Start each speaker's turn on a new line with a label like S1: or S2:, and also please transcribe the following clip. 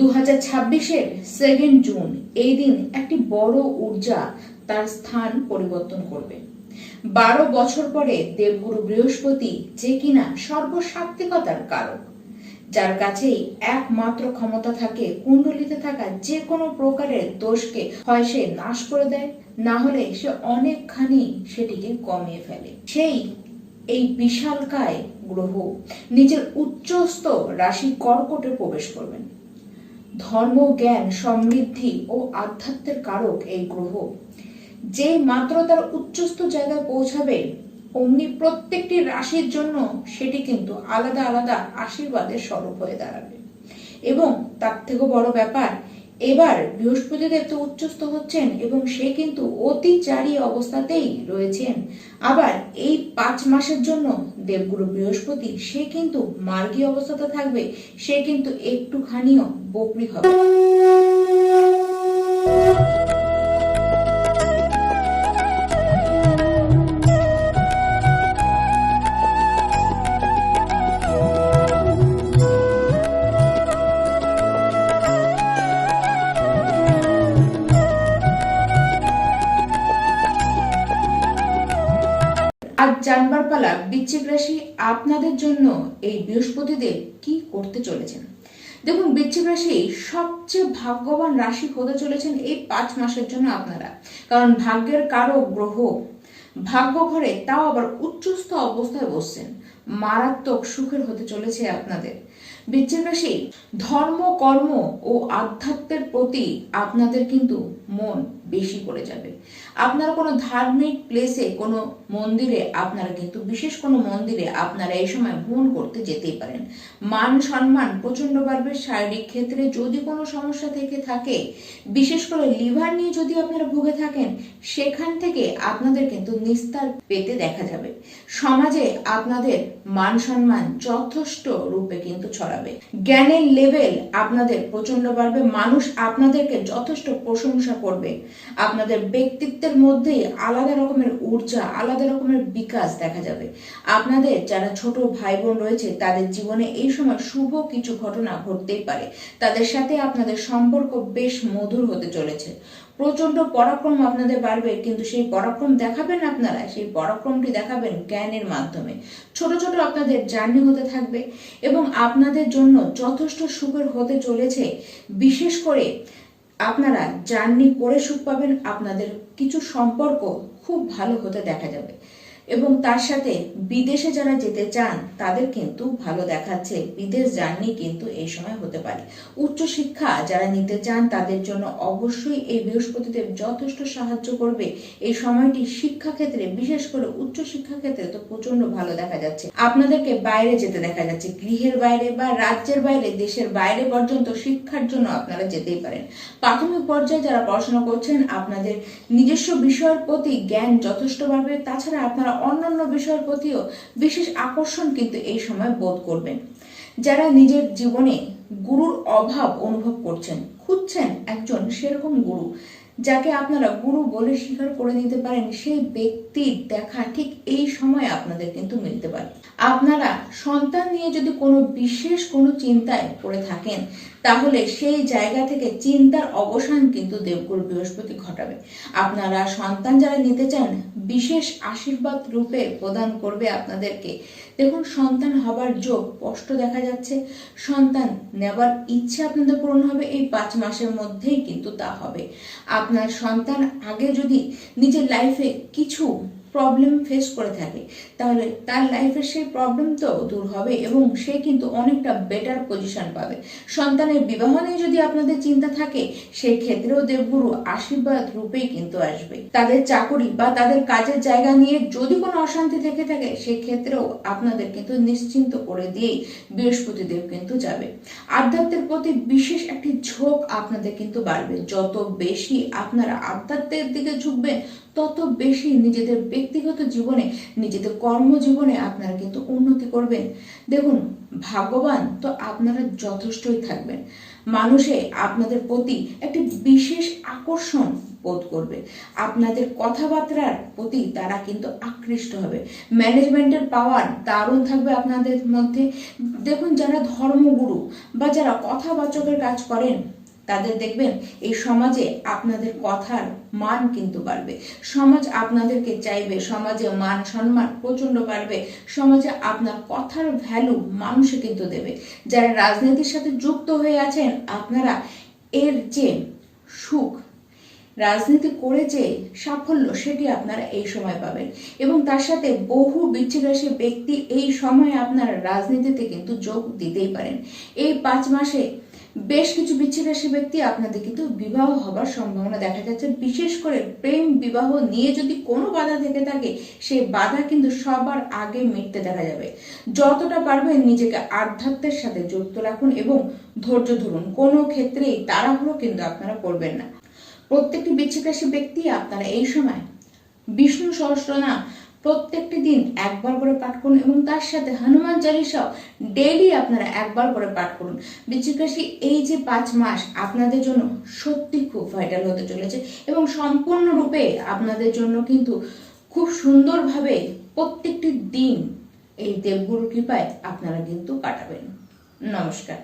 S1: 2026-এর 2 June এই দিন একটি বড় ঊর্জা তার স্থান পরিবর্তন করবে। 12 বছর পরে দেবগুরু বৃহস্পতি, যে কিনা সর্বসাত্ত্বিকতার কারক, যার কাছেই একমাত্র ক্ষমতা থাকে কুণ্ডলিতে থাকা যে কোনো প্রকারের দোষকে হয় সে নাশ করে দেয়, না হলে সে অনেকখানি সেটিকে কমিয়ে ফেলে। সেই এই বিশালকায় গ্রহ নিজের উচ্চস্থ রাশি কর্কটে প্রবেশ করবেন। ধর্ম, জ্ঞান, সমৃদ্ধি ও আধ্যাত্মের কারক এই গ্রহ যে মাত্র তার উচ্চস্থ জায়গায় পৌঁছাবে, অমনি প্রত্যেকটি রাশির জন্য সেটি কিন্তু আলাদা আলাদা আশীর্বাদের স্বরূপ হয়ে দাঁড়াবে। এবং তার থেকেও বড় ব্যাপার, এবার বৃহস্পতি দেব তো উচ্চস্থ হচ্ছেন এবং সে কিন্তু অতিচারী অবস্থাতেই রয়েছেন। আবার এই 5 মাসের জন্য দেবগুরু বৃহস্পতি সে কিন্তু মার্গী অবস্থাতে থাকবে, সে কিন্তু একটুখানিও বকরি হবে। আজ জানবার পালা বৃশ্চিক রাশি আপনাদের জন্য এই বৃহস্পতি দেব কি করতে চলেছেন। দেখুন, বৃশ্চিক রাশি সবচেয়ে ভাগ্যবান রাশি হতে চলেছেন এই 5 মাসের জন্য আপনারা, কারণ ভাগ্যের কারক গ্রহ ভাগ্য ঘরে, তাও আবার উচ্চস্থ অবস্থায় বসছেন। মারাত্মক সুখের হতে চলেছে আপনাদের। বৃশ্চিক রাশি ধর্ম, কর্ম ও আধ্যাত্মের প্রতি আপনাদের কিন্তু মন বেশি পড়ে যাবে। আপনারা কোনো ধার্মিক প্লেসে, কোনো মন্দিরে, আপনারা কিন্তু বিশেষ কোনো মন্দিরে আপনারা এই সময় ভ্রমণ করতে যেতেই পারেন। মান সম্মান প্রচন্ড বাড়বে। শারীরিক ক্ষেত্রে যদি কোনো সমস্যা থেকে থাকে, বিশেষ করে লিভার নিয়ে যদি আপনারা ভুগে থাকেন, সেখান থেকে আপনাদের কিন্তু নিস্তার পেতে দেখা যাবে। সমাজে আপনাদের মান সম্মান যথেষ্ট রূপে কিন্তু ছড়াবে। জ্ঞানের লেভেল আপনাদের প্রচন্ড বাড়বে। মানুষ আপনাদেরকে যথেষ্ট প্রশংসা করবে। আপনাদের ব্যক্তিত্বের মধ্যেই আলাদা রকমের ঊর্জা, আলাদা রকমের বিকাশ দেখা যাবে। আপনাদের যারা ছোট ভাই বোন রয়েছে, তাদের জীবনে এই সময় শুভ কিছু ঘটনা ঘটতেই পারে। তাদের সাথে আপনাদের সম্পর্ক বেশ মধুর হতে চলেছে। প্রচন্ড পরাক্রম আপনাদের বাড়বে, কিন্তু সেই পরাক্রম দেখাবেন আপনারা, সেই পরাক্রমটি দেখাবেন জ্ঞানের মাধ্যমে। ছোট ছোট আপনাদের জার্নি হতে থাকবে এবং আপনাদের জন্য যথেষ্ট সুখের হতে চলেছে। বিশেষ করে আপনারা জার্নি করে সুখ পাবেন। আপনাদের কিছু সম্পর্ক খুব ভালো হতে দেখা যাবে এবং তার সাথে বিদেশে যারা যেতে চান তাদের কিন্তু ভালো দেখাচ্ছে। বিদেশ জার্নি কিন্তু এই সময় হতে পারে। উচ্চ শিক্ষা যারা নিতে চান তাদের জন্য অবশ্যই এই বৃহস্পতিদেব যথেষ্ট সাহায্য করবে। এই সময়টি শিক্ষা ক্ষেত্রে, বিশেষ করে উচ্চ শিক্ষা ক্ষেত্রে তো প্রচন্ড ভালো দেখা যাচ্ছে। আপনাদেরকে বাইরে যেতে দেখা যাচ্ছে, গৃহের বাইরে বা রাজ্যের বাইরে, দেশের বাইরে পর্যন্ত শিক্ষার জন্য আপনারা যেতেই পারেন। প্রাথমিক পর্যায়ে যারা পড়াশোনা করছেন, আপনাদের নিজস্ব বিষয়ের প্রতি জ্ঞান যথেষ্ট বাড়বে। তাছাড়া আপনারা অন্যান্য বিষয়ের প্রতিও বিশেষ আকর্ষণ কিন্তু এই সময় বোধ করবেন। যারা নিজের জীবনে গুরুর অভাব অনুভব করছেন, খুঁজছেন একজন সেরকম গুরু যাকে আপনারা গুরু বলে স্বীকার করে নিতে পারেন, সেই ব্যক্তির দেখা ঠিক এই সময় আপনাদের কিন্তু মিলতে পারে। আপনারা সন্তান নিয়ে যদি কোনো বিশেষ কোনো চিন্তায় পড়ে থাকেন, তাহলে সেই জায়গা থেকে চিন্তার অবসান কিন্তু দেবগুরু বৃহস্পতি ঘটাবে। আপনারা সন্তান যারা নিতে চান, বিশেষ আশীর্বাদ রূপে প্রদান করবে আপনাদেরকে। দেখুন, সন্তান হবার যোগ স্পষ্ট দেখা যাচ্ছে। সন্তান নেবার ইচ্ছে আপনাদের পূরণ হবে। এই 5 মাসের মধ্যেই কিন্তু তা হবে। আপনার সন্তান আগে যদি নিজের লাইফে কিছু প্রবলেম ফেস করে থাকে, তাহলে তার লাইফের সেই প্রবলেম তো দূর হবে এবং সে কিন্তু অনেকটা বেটার পজিশন পাবে। সন্তানের বিবাহ নিয়ে যদি আপনাদের চিন্তা থাকে, সেই ক্ষেত্রেও দেবগুরু আশীর্বাদ রূপেই কিন্তু আসবে। তাদের চাকরি বা তাদের কাজের জায়গা নিয়ে যদি কোনো অশান্তি থেকে থাকে, সেই ক্ষেত্রেও আপনাদের কিন্তু নিশ্চিন্ত করে দিয়েই বৃহস্পতি দেব কিন্তু যাবে। আধ্যাত্মের প্রতি বিশেষ একটি ঝোঁক আপনাদের কিন্তু বাড়বে। যত বেশি আপনারা আধ্যাত্মের দিকে ঝুঁকবেন, তত বেশি নিজেদের ব্যক্তিগত জীবনে, নিজেদের কর্মজীবনে আপনারা কিন্তু উন্নতি করবেন। দেখুন, ভাগ্যবান তো আপনারা যথেষ্টই থাকবেন। মানুষে আপনাদের প্রতি একটি বিশেষ আকর্ষণ বোধ করবে, আপনাদের কথাবার্তার প্রতি তারা কিন্তু আকৃষ্ট হবে। ম্যানেজমেন্টের পাওয়ার দারুণ থাকবে আপনাদের মধ্যে। দেখুন, যারা ধর্মগুরু বা যারা কথাবাচকের কাজ করেন, তাদের দেখবেন এই সমাজে আপনাদের কথার মান কিন্তু বাড়বে, সমাজ আপনাদেরকে চাইবে, সমাজে মান সম্মান প্রচন্ড বাড়বে, সমাজে আপনার কথার ভ্যালু মানুষে কিন্তু দেবে। যারা রাজনীতির সাথে যুক্ত হয়ে আছেন, আপনারা এর যে সুখ, রাজনীতি করে যে সাফল্য, সেটি আপনারা এই সময় পাবেন। এবং তার সাথে বহু বৃশ্চিক রাশির ব্যক্তি এই সময় আপনারা রাজনীতিতে কিন্তু যোগ দিতেই পারেন। এই 5 মাসে বেশ কিছু বৃশ্চিক রাশি ব্যক্তি আপনাদের কিন্তু বিবাহ হবার সম্ভাবনা দেখা যাচ্ছে। বিশেষ করে প্রেম বিবাহ নিয়ে যদি কোনো বাধা থেকে থাকে, সেই বাধা কিন্তু সবার আগে মিটতে দেখা যাবে। যতটা পারবেন নিজেকে আধ্যাত্মের সাথে যুক্ত রাখুন এবং ধৈর্য ধরুন। কোনো ক্ষেত্রেই তাড়াহুড়ো কিন্তু আপনারা করবেন না। প্রত্যেকটি বৃশ্চিক রাশি ব্যক্তি আপনারা এই সময় বিষ্ণু সহস্রনাম প্রত্যেকটি দিন একবার করে পাঠ করুন এবং তার সাথে হনুমান চালিসাও ডেইলি আপনারা একবার করে পাঠ করুন। বৃশ্চিক রাশি, এই যে 5 মাস আপনাদের জন্য সত্যি খুব ভাইটাল হতে চলেছে এবং সম্পূর্ণরূপে আপনাদের জন্য কিন্তু খুব সুন্দরভাবে প্রত্যেকটি দিন এই দেবগুরু কৃপায় আপনারা কিন্তু কাটাবেন। নমস্কার।